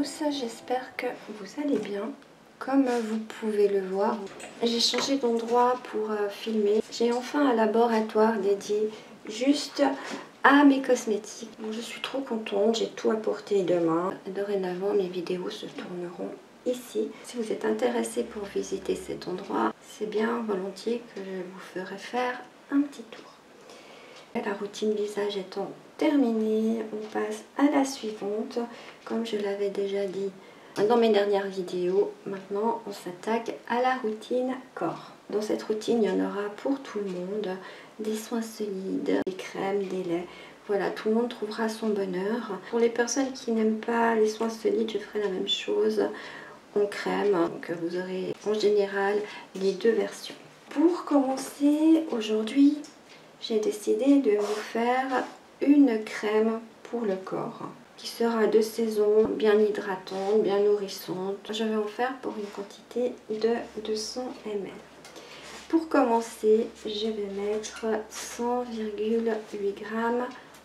tous, j'espère que vous allez bien. Comme vous pouvez le voir, j'ai changé d'endroit pour filmer. J'ai enfin un laboratoire dédié juste à mes cosmétiques. Donc, je suis trop contente, j'ai tout à portée de main. Dorénavant, mes vidéos se tourneront ici. Si vous êtes intéressé pour visiter cet endroit, c'est bien volontiers que je vous ferai faire un petit tour. La routine visage étant terminée, on passe à la suivante. Comme je l'avais déjà dit dans mes dernières vidéos, maintenant on s'attaque à la routine corps. Dans cette routine, il y en aura pour tout le monde, des soins solides, des crèmes, des laits. Voilà, tout le monde trouvera son bonheur. Pour les personnes qui n'aiment pas les soins solides, je ferai la même chose en crème. Donc vous aurez en général les deux versions. Pour commencer, aujourd'hui, j'ai décidé de vous faire une crème pour le corps qui sera de saison, bien hydratante, bien nourrissante. Je vais en faire pour une quantité de 200 ml. Pour commencer, je vais mettre 100,8 g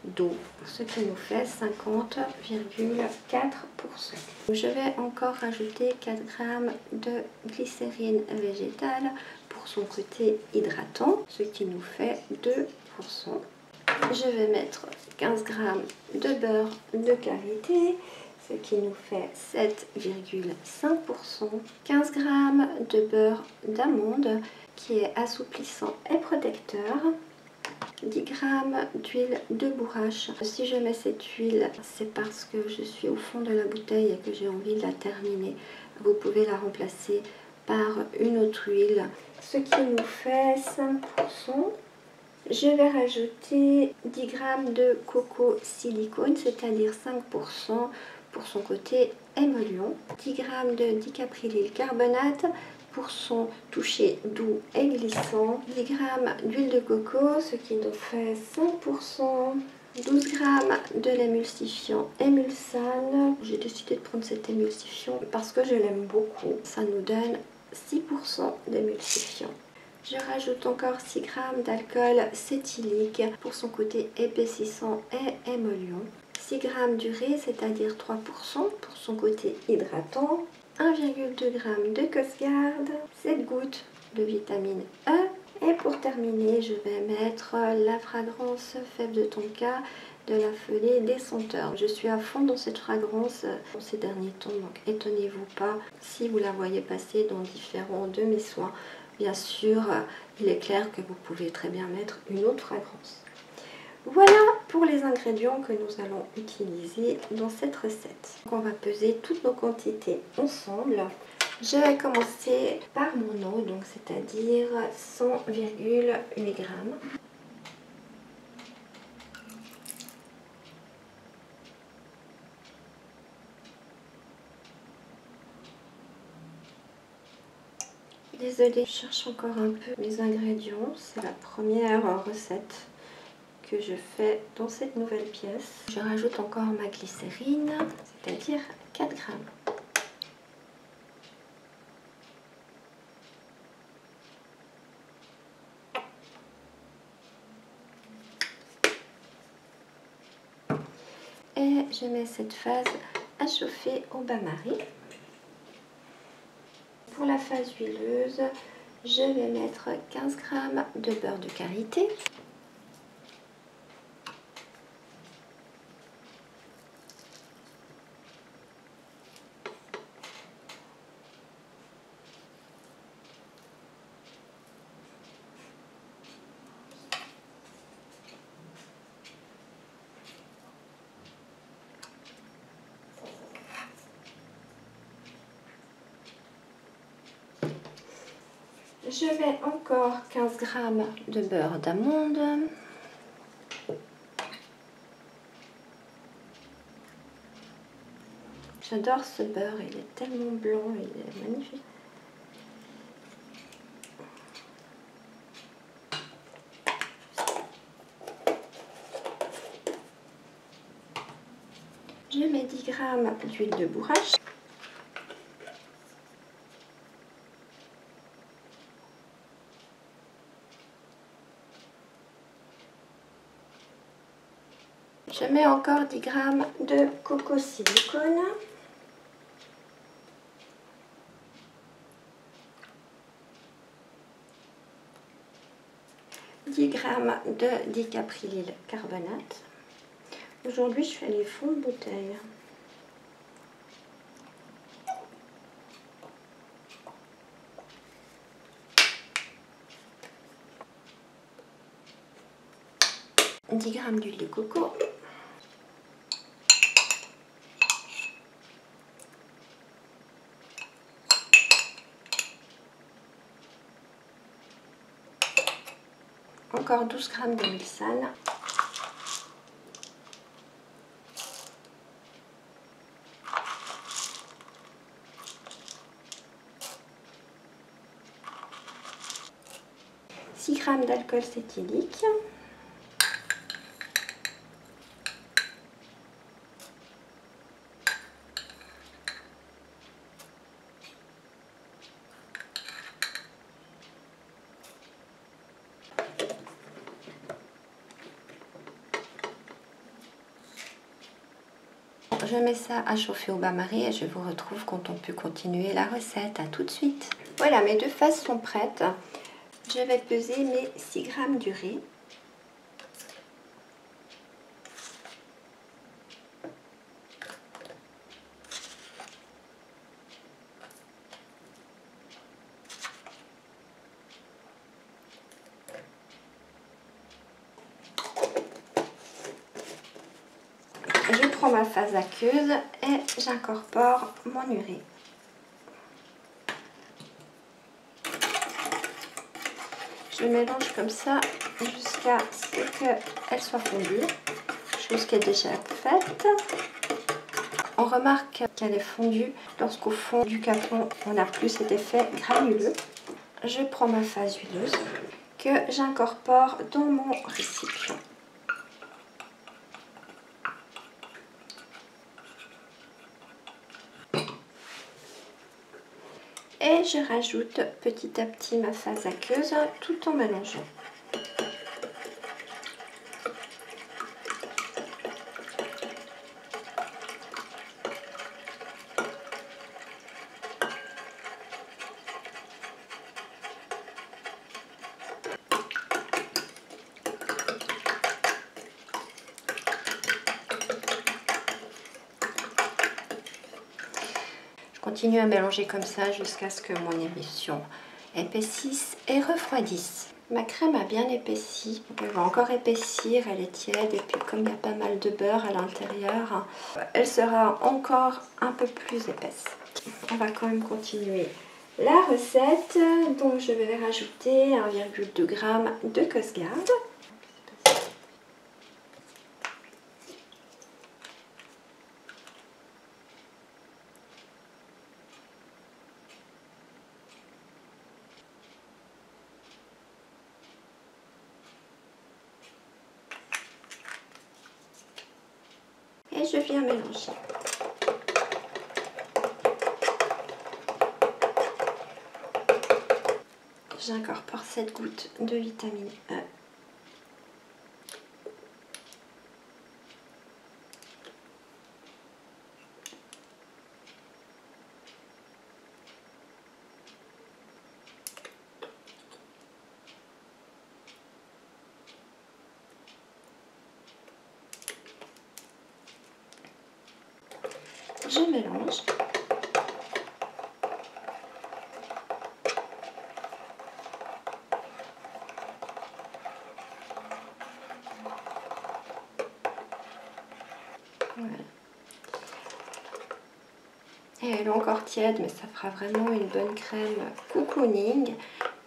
d'eau, ce qui nous fait 50,4%. Je vais encore rajouter 4 g de glycérine végétale pour son côté hydratant, ce qui nous fait 2%. Je vais mettre 15 g de beurre de karité, ce qui nous fait 7,5%. 15 g de beurre d'amande qui est assouplissant et protecteur. 10 g d'huile de bourrache. Si je mets cette huile, c'est parce que je suis au fond de la bouteille et que j'ai envie de la terminer. Vous pouvez la remplacer par une autre huile, ce qui nous fait 5%. Je vais rajouter 10 g de coco silicone, c'est-à-dire 5% pour son côté émollient. 10 g de dicaprylyl carbonate pour son toucher doux et glissant. 10 g d'huile de coco, ce qui nous fait 5%. 12 g de l'émulsifiant Emulsan. J'ai décidé de prendre cet émulsifiant parce que je l'aime beaucoup. Ça nous donne 6% d'émulsifiant. Je rajoute encore 6 g d'alcool cétylique pour son côté épaississant et émollient. 6 g d'urée, c'est-à-dire 3% pour son côté hydratant. 1,2 g de Cosgarde, 7 gouttes de vitamine E. Et pour terminer, je vais mettre la fragrance Fève de Tonka de la Folie des Senteurs. Je suis à fond dans cette fragrance ces derniers temps, donc étonnez-vous pas si vous la voyez passer dans différents de mes soins. Bien sûr, il est clair que vous pouvez très bien mettre une autre fragrance. Voilà pour les ingrédients que nous allons utiliser dans cette recette. Donc on va peser toutes nos quantités ensemble. Je vais commencer par mon eau, donc c'est-à-dire 100,8 g. Désolée, je cherche encore un peu mes ingrédients. C'est la première recette que je fais dans cette nouvelle pièce. Je rajoute encore ma glycérine, c'est-à-dire 4 g. Et je mets cette phase à chauffer au bain-marie. Pour la phase huileuse, je vais mettre 15 g de beurre de karité. Je mets encore 15 g de beurre d'amande. J'adore ce beurre, il est tellement blanc, il est magnifique. Je mets 10 g d'huile de bourrache. Je mets encore 10 g de coco silicone. 10 g de dicaprylyl carbonate. Aujourd'hui, je fais les fonds de bouteille. « 10 g d'huile de coco. Encore 12 g d'huile sale. « 6 g d'alcool cétylique. Je mets ça à chauffer au bain-marie et je vous retrouve quand on peut continuer la recette. À tout de suite. Voilà, mes deux faces sont prêtes. Je vais peser mes 6 g du riz. Je prends ma phase aqueuse et j'incorpore mon urée. Je mélange comme ça jusqu'à ce qu'elle soit fondue, chose qui est déjà faite. On remarque qu'elle est fondue lorsqu'au fond du capon on n'a plus cet effet granuleux. Je prends ma phase huileuse que j'incorpore dans mon récipient. Et je rajoute petit à petit ma phase aqueuse tout en mélangeant. Continue à mélanger comme ça jusqu'à ce que mon émulsion épaississe et refroidisse. Ma crème a bien épaissi, elle va encore épaissir, elle est tiède et puis comme il y a pas mal de beurre à l'intérieur, elle sera encore un peu plus épaisse. On va quand même continuer la recette, donc je vais rajouter 1,2 g de Cosgarde. Et je viens mélanger. J'incorpore cette goutte de vitamine E. Je mélange. Voilà. Et elle est encore tiède, mais ça fera vraiment une bonne crème cocooning,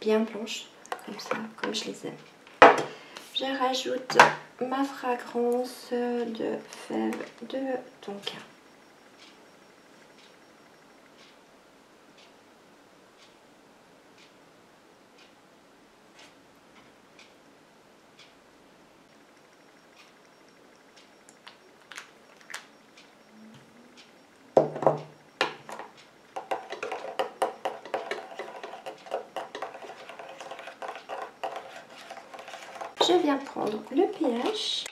bien blanche, comme ça, comme je les aime. Je rajoute ma fragrance de fèves de tonka. Je viens prendre le pH.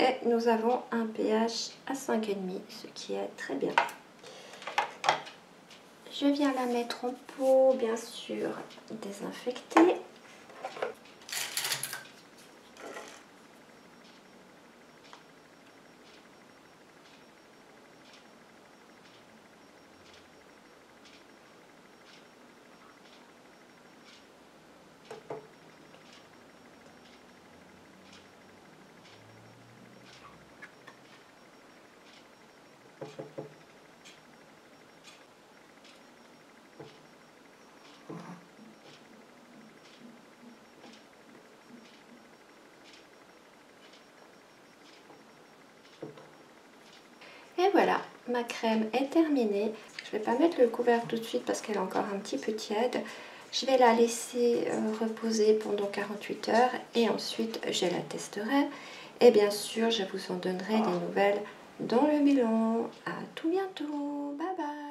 et nous avons un pH à 5,5, ce qui est très bien. Je viens la mettre en pot, bien sûr, désinfectée. Et voilà, ma crème est terminée. Je ne vais pas mettre le couvercle tout de suite parce qu'elle est encore un petit peu tiède. Je vais la laisser reposer pendant 48 heures et ensuite je la testerai. Et bien sûr, je vous en donnerai des nouvelles dans le bilan. À tout bientôt. Bye bye.